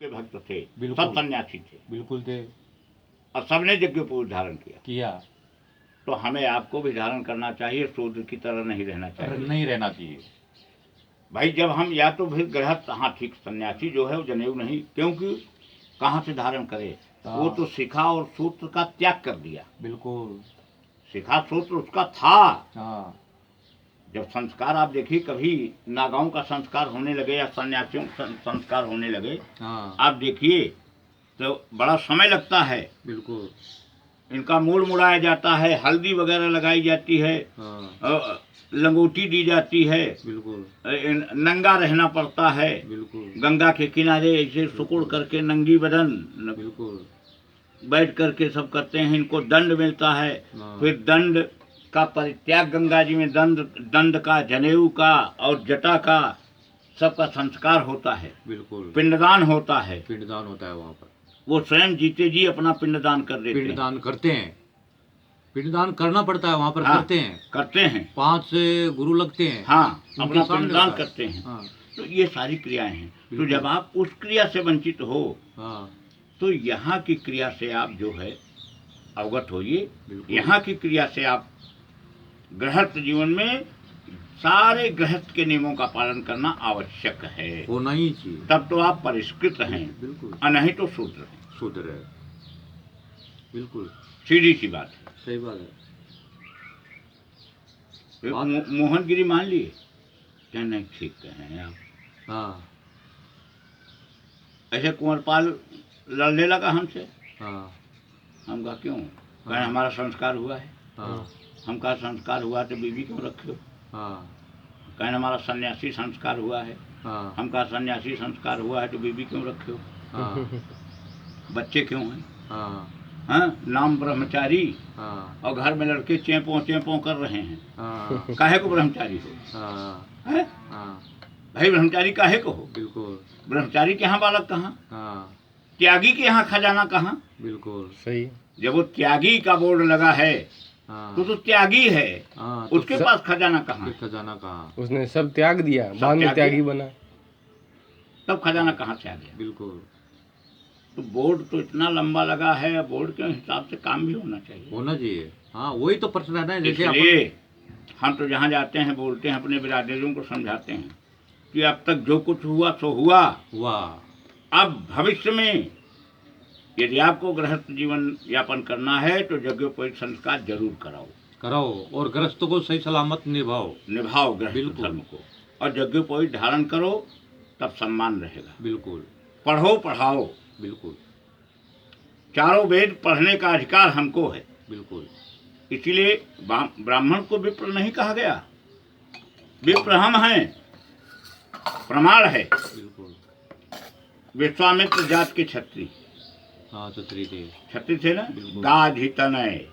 के भक्त थे, बिल्कुल। सब सन्यासी थे बिल्कुल थे। और सबने यज्ञोपवीत धारण किया। तो हमें आपको भी धारण करना चाहिए, शूद्र की तरह नहीं रहना चाहिए। नहीं रहना चाहिए भाई जब हम या तो फिर गृहस्थ, हाँ ठीक, सन्यासी जो है वो जनेऊ नहीं, क्योंकि कहाँ से धारण करे, वो तो शिखा और सूत्र का त्याग कर दिया। बिल्कुल। शिखा सूत्र उसका था। हाँ। जब संस्कार आप देखिए, कभी नागाओं का संस्कार होने लगे या सन्यासियों का संस्कार होने लगे, हाँ। आप देखिए तो बड़ा समय लगता है। बिल्कुल। इनका मूड मुड़ाया जाता है, हल्दी वगैरह लगाई जाती है, हाँ। लंगोटी दी जाती है, बिल्कुल। नंगा रहना पड़ता है, बिल्कुल। गंगा के किनारे ऐसे सुकुड़ करके नंगी बदन बिल्कुल बैठ करके सब करते हैं। इनको दंड मिलता है, फिर दंड का परित्याग गंगा जी में, दंड का, जनेऊ का और जटा का सबका संस्कार होता है। बिल्कुल। पिंडदान होता है। पिंडदान होता है वहाँ पर। वो स्वयं जीते जी अपना पिंडदान कर देते हैं। पिंडदान करते हैं, पिंडदान करना पड़ता है वहाँ पर। हाँ, करते हैं 5 गुरु लगते हैं। हाँ, अपना पिंडदान करते हैं। हाँ। तो ये सारी क्रियाएं हैं। तो जब आप उस क्रिया से वंचित हो, हाँ, तो यहाँ की क्रिया से आप जो है अवगत होइए। यहाँ की क्रिया से आप गृहस्थ जीवन में सारे गृहस्थ के नियमों का पालन करना आवश्यक है, होना ही चाहिए। तब तो आप परिष्कृत हैं। बिल्कुल। और नहीं तो शूद्र हैं। शूद्र है। बिल्कुल सीधी सी बात है। सही बात है। मोहनगिरी मान लिए क्या? नहीं, ठीक कहे हैं आप। हाँ। ऐसे कुंवरपाल लड़ने लगा हमसे। हाँ। हम कहा क्यों? कहे हमारा संस्कार हुआ है। हाँ। हम कहा संस्कार हुआ तो बीवी क्यों रखे हो? हाँ। कहे हमारा सन्यासी संस्कार हुआ है। हाँ। हम कहा सन्यासी संस्कार हुआ है तो बीवी क्यों रखे हो? हाँ। बच्चे क्यों हैं? हाँ। हाँ, नाम ब्रह्मचारी। हाँ। और घर में लड़के चेपों चेपों कर रहे हैं। हाँ। काहे को ब्रह्मचारी हो? हाँ। है? हाँ। भाई ब्रह्मचारी काहे को हो? बिल्कुल। ब्रह्मचारी के यहाँ बालक कहाँ? हाँ। त्यागी के यहाँ खजाना कहाँ? बिल्कुल सही। जब वो त्यागी का बोर्ड लगा है, हाँ। तो त्यागी है। हाँ, तो उसके पास खजाना कहाँ? खजाना कहाँ? उसने सब त्याग दिया, बाद में त्यागी बना। तब खजाना कहाँ से आ गया? बिल्कुल। तो बोर्ड तो इतना लंबा लगा है, बोर्ड के हिसाब से काम भी होना चाहिए। होना चाहिए। हाँ, वही तो प्रश्न है ना। जैसे इसलिए हम तो जहाँ जाते हैं बोलते हैं, अपने बिरादरियों को समझाते हैं कि अब तक जो कुछ हुआ सो हुआ। अब भविष्य में यदि आपको गृहस्थ जीवन यापन करना है तो यज्ञोपवीत संस्कार जरूर कराओ और गृहस्थ को सही सलामत निभाओ गृहस्थ धर्म को, और यज्ञोपवीत धारण करो, तब सम्मान रहेगा। बिल्कुल। पढ़ो पढ़ाओ। बिल्कुल। चारों वेद पढ़ने का अधिकार हमको है। बिल्कुल। इसीलिए ब्राह्मण को विप्र नहीं कहा गया। विप्र हम हैं, प्रमाण है। बिल्कुल। विश्वामित्र जात के क्षत्रिय। हाँ, क्षत्रिय थे ना, गाज ही तनय।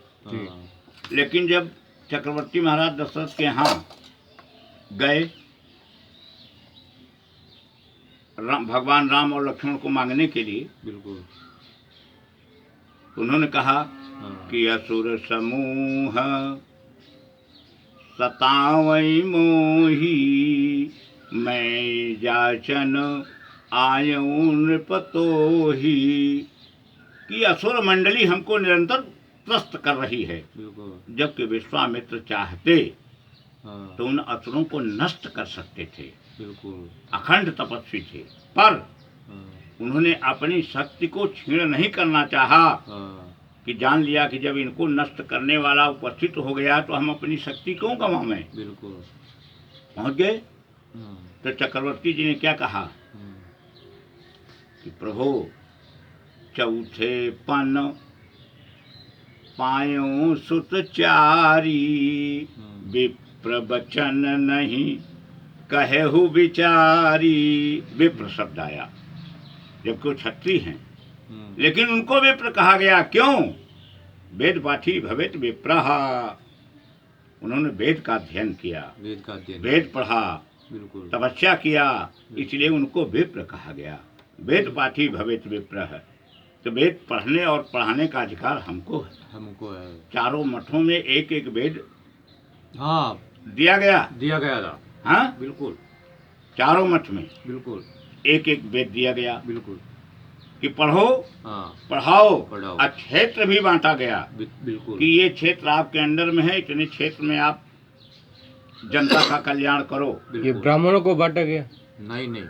लेकिन जब चक्रवर्ती महाराज दशरथ के यहाँ गए, भगवान राम और लक्ष्मण को मांगने के लिए, बिल्कुल, उन्होंने कहा कि असुर समूह सतावई मोही, मैं जाचन आयऊ नृपतोही। कि असुर मंडली हमको निरंतर त्रस्त कर रही है, जबकि विश्वामित्र चाहते तो उन असुरों को नष्ट कर सकते थे। बिल्कुल। अखंड तपस्वी थे, पर उन्होंने अपनी शक्ति को क्षीण नहीं करना चाहा। कि जान लिया कि जब इनको नष्ट करने वाला उपस्थित हो गया तो हम अपनी शक्ति क्यों गंवाएं। बिल्कुल। पहुंच गए तो चक्रवर्ती जी ने क्या कहा कि प्रभु, चौथे पन पायो सुतचारी, विप्र बचन नहीं कहेहु विचारी। विप्र शब्द आया, जबकि वो क्षत्रिय हैं, लेकिन उनको विप्र कहा गया। क्यों? वेद पाठी भवेत विप्रः। उन्होंने वेद का अध्ययन किया, वेद पढ़ा, तपस्या किया, इसलिए उनको विप्र कहा गया। वेद पाठी भवेत विप्रः। तो वेद पढ़ने और पढ़ाने का अधिकार हमको है। चारों मठों में एक एक वेद दिया गया था। हाँ, बिल्कुल। चारों मठ में बिल्कुल एक एक वेद दिया गया। बिल्कुल। कि पढ़ो, हाँ पढ़ाओ, पढ़ाओ। और क्षेत्र भी बांटा गया बिल्कुल। कि ये क्षेत्र आपके अंडर में है, इतने क्षेत्र में आप जनता का कल्याण करो। ये बिल्कुल। ब्राह्मणों को बांटा गया। नहीं नहीं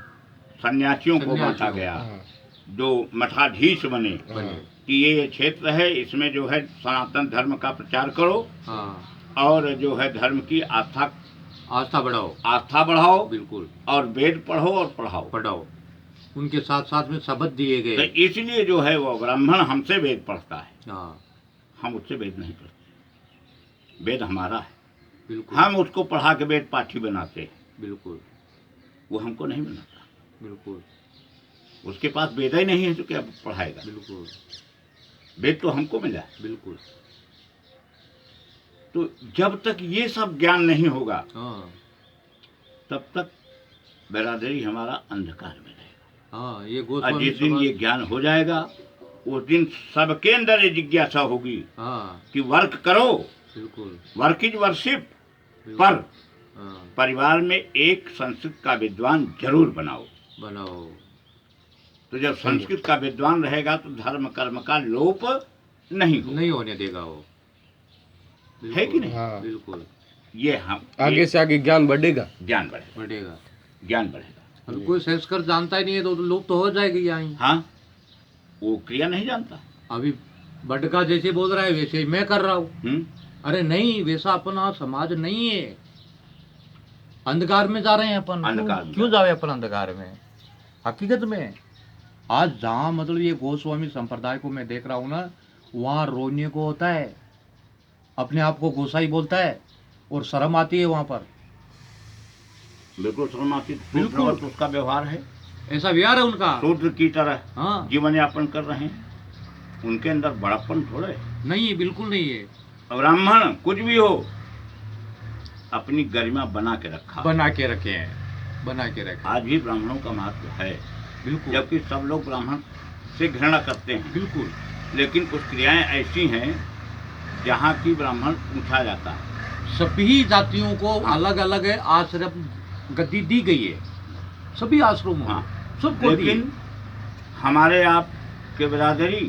सन्यासियों को सन्यासियों बांटा को। गया, हाँ, जो मठाधीश बने बने। कि ये क्षेत्र है, इसमें जो है सनातन धर्म का प्रचार करो हाँ और जो है धर्म की आस्था बढ़ाओ। आस्था बढ़ाओ, बिल्कुल और वेद पढ़ो और पढ़ाओ। पढ़ाओ। उनके साथ साथ में शब्द दिए तो गए। इसलिए जो है वो ब्राह्मण हमसे वेद पढ़ता है, हाँ हम उससे वेद नहीं पढ़ते। वेद हमारा है, बिल्कुल। हम उसको पढ़ा के वेद पाठी बनाते हैं, बिल्कुल वो हमको नहीं बनाता। बिल्कुल उसके पास वेद ही नहीं है तो क्या पढ़ाएगा। बिल्कुल वेद तो हमको मिला है। बिल्कुल। तो जब तक ये सब ज्ञान नहीं होगा हाँ तब तक बिरादरी हमारा अंधकार में रहेगा। हाँ, ये और गोस्वामी जिस दिन समाज। ये ज्ञान हो जाएगा उस दिन सबके अंदर ये जिज्ञासा होगी हाँ कि वर्क करो, बिल्कुल वर्क इज वर्शिप, बिल्कुल। पर हाँ परिवार में एक संस्कृत का विद्वान जरूर बनाओ। बनाओ। तो जब संस्कृत का विद्वान रहेगा तो धर्म कर्म का लोप नहीं होगा। नहीं होने देगा वो। है कि नहीं? हाँ। बिल्कुल ये हम आगे से आगे ज्ञान बढ़ेगा। ज्ञान बढ़ेगा, बढ़ेगा। ज्ञान बढ़ेगा। अब कोई संस्कृत जानता ही नहीं है तो लोग तो हो जाएगी यहाँ। हाँ, वो क्रिया नहीं जानता। अभी बटका जैसे बोल रहा है वैसे ही मैं कर रहा हूँ। अरे नहीं, वैसा अपना समाज नहीं है। अंधकार में जा रहे हैं अपन। अंधकार में क्यों जावे अपन अंधकार में? हकीकत में आज जहाँ मतलब ये गोस्वामी संप्रदाय को मैं देख रहा हूँ ना, वहाँ रोने को होता है। अपने आप को गोसाई बोलता है और शर्म आती है वहाँ पर। बिल्कुल शर्म आती है। बिल्कुल। शूद्र उसका व्यवहार है, ऐसा व्यवहार है उनका। शूद्र की तरह हाँ जीवन यापन कर रहे हैं। उनके अंदर बड़प्पन थोड़े है। नहीं, बिल्कुल नहीं है। ब्राह्मण कुछ भी हो अपनी गरिमा बना के रखा। बना के रखे हैं, बना के रखे। आज भी ब्राह्मणों का महत्व है, बिल्कुल जबकि सब लोग ब्राह्मण से घृणा करते हैं। बिल्कुल। लेकिन कुछ क्रियाएं ऐसी हैं जहाँ की ब्राह्मण पूछा जाता है। सभी जातियों को अलग अलग आश्रम गद्दी दी गई है, सभी आश्रमों में। हाँ, सबको दी। लेकिन हमारे आप के बिरादरी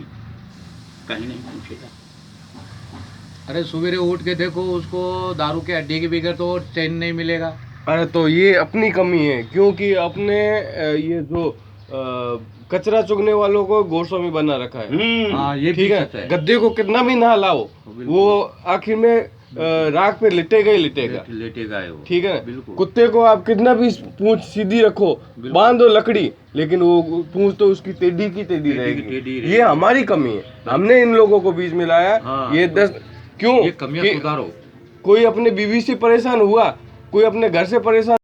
कहीं नहीं पूछेगा। अरे सवेरे उठ के देखो, उसको दारू के अड्डे के बगैर तो चैन नहीं मिलेगा। अरे तो ये अपनी कमी है, क्योंकि अपने ये जो कचरा चुगने वालों को गोस्वामी बना रखा है। हाँ, ये भी ठीक सच है, है। गद्दे को कितना भी नहा लाओ बिल्कुल। वो आखिर में राख पे लिटेगा ही लिटेगा। लेटेगा है वो। ठीक है, बिल्कुल। कुत्ते को आप कितना भी पूंछ सीधी रखो, बिल्कुल। बांध दो लकड़ी, लेकिन वो पूंछ तो उसकी टेढ़ी की टेढ़ी टेढ़ी की रहेगी। टेढ़ी रहेगी। ये हमारी कमी है, हमने इन लोगों को बीच में लाया। हाँ। ये 10 क्यों ये कमियां कि सुधारो। कोई अपने बीवी से परेशान हुआ, कोई अपने घर से परेशान